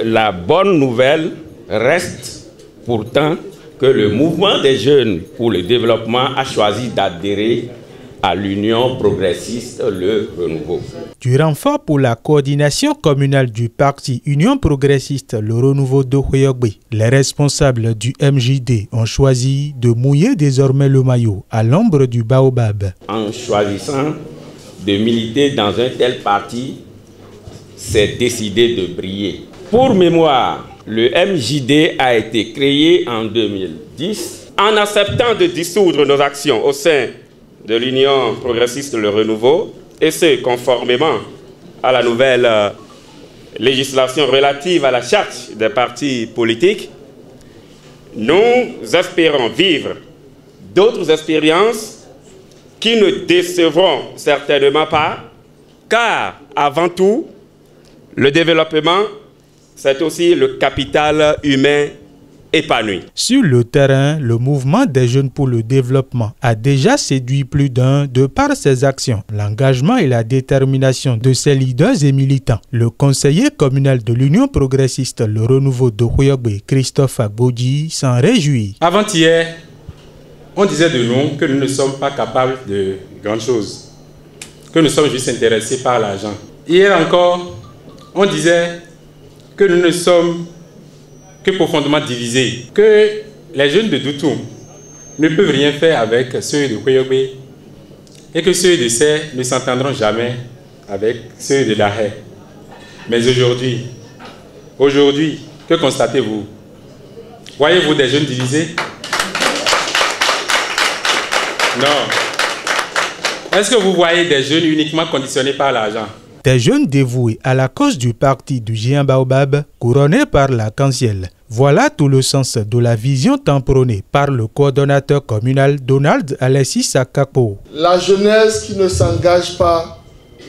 La bonne nouvelle reste pourtant que le mouvement des jeunes pour le développement a choisi d'adhérer à l'Union progressiste Le Renouveau. Du renfort pour la coordination communale du parti Union progressiste Le Renouveau de Houéogbe, les responsables du MJD ont choisi de mouiller désormais le maillot à l'ombre du baobab. En choisissant de militer dans un tel parti, c'est décidé de briller. Pour mémoire, le MJD a été créé en 2010 en acceptant de dissoudre nos actions au sein de l'Union progressiste Le Renouveau, et ce, conformément à la nouvelle législation relative à la charte des partis politiques. Nous espérons vivre d'autres expériences qui ne décevront certainement pas, car avant tout, le développement, c'est aussi le capital humain épanoui. Sur le terrain, le mouvement des jeunes pour le développement a déjà séduit plus d'un de par ses actions, l'engagement et la détermination de ses leaders et militants. Le conseiller communal de l'Union progressiste Le Renouveau de Houéogbe, Christophe Agbodji, s'en réjouit. Avant-hier, on disait de nous que nous ne sommes pas capables de grandes choses, que nous sommes juste intéressés par l'argent. Hier encore, on disait que nous ne sommes que profondément divisés, que les jeunes de Doutou ne peuvent rien faire avec ceux de Houéogbe et que ceux de Serre ne s'entendront jamais avec ceux de Dahé. Mais aujourd'hui, que constatez-vous? Voyez-vous des jeunes divisés? Non. Est-ce que vous voyez des jeunes uniquement conditionnés par l'argent? Des jeunes dévoués à la cause du parti du géant Baobab, couronnés par l'arc-en-ciel. Voilà tout le sens de la vision tamponnée par le coordonnateur communal Donald Alessi Sakapo. La jeunesse qui ne s'engage pas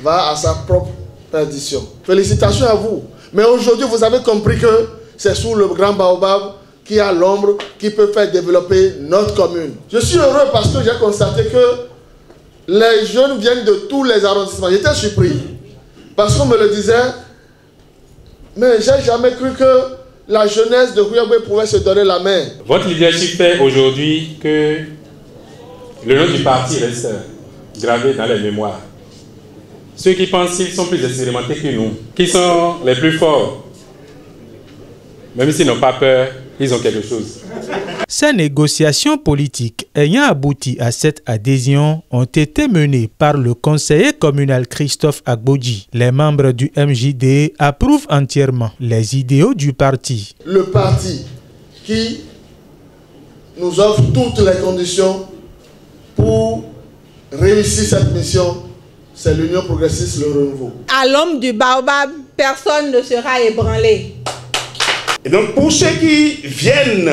va à sa propre perdition. Félicitations à vous. Mais aujourd'hui, vous avez compris que c'est sous le grand Baobab qu'il y a l'ombre qui peut faire développer notre commune. Je suis heureux parce que j'ai constaté que les jeunes viennent de tous les arrondissements. J'étais surpris. Parce qu'on me le disait, mais j'ai jamais cru que la jeunesse de Houéogbe pouvait se donner la main. Votre leadership fait aujourd'hui que le nom du parti reste gravé dans les mémoires. Ceux qui pensent qu'ils sont plus expérimentés que nous, qui sont les plus forts, même s'ils n'ont pas peur, ils ont quelque chose. Ces négociations politiques ayant abouti à cette adhésion ont été menées par le conseiller communal Christophe Agbodji. Les membres du MJD approuvent entièrement les idéaux du parti. Le parti qui nous offre toutes les conditions pour réussir cette mission, c'est l'Union progressiste Le Renouveau. À l'homme du baobab, personne ne sera ébranlé. Et donc pour ceux qui viennent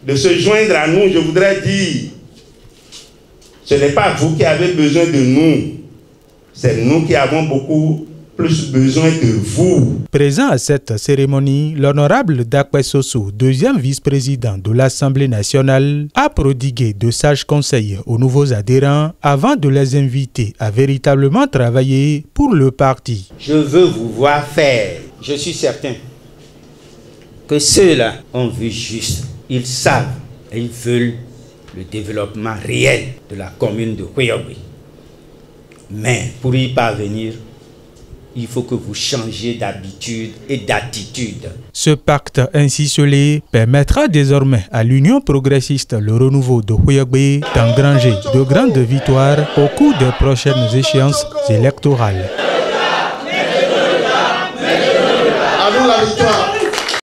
de se joindre à nous, je voudrais dire, ce n'est pas vous qui avez besoin de nous, c'est nous qui avons beaucoup plus besoin de vous. Présent à cette cérémonie, l'honorable Dakwe Soso, deuxième vice-président de l'Assemblée nationale, a prodigué de sages conseils aux nouveaux adhérents avant de les inviter à véritablement travailler pour le parti. Je veux vous voir faire. Je suis certain que ceux-là ont vu juste. Ils savent et ils veulent le développement réel de la commune de Houéogbe. Mais pour y parvenir, il faut que vous changiez d'habitude et d'attitude. Ce pacte ainsi scellé permettra désormais à l'Union progressiste Le Renouveau de Houéogbe d'engranger de grandes victoires au cours des prochaines échéances électorales. À nous la victoire.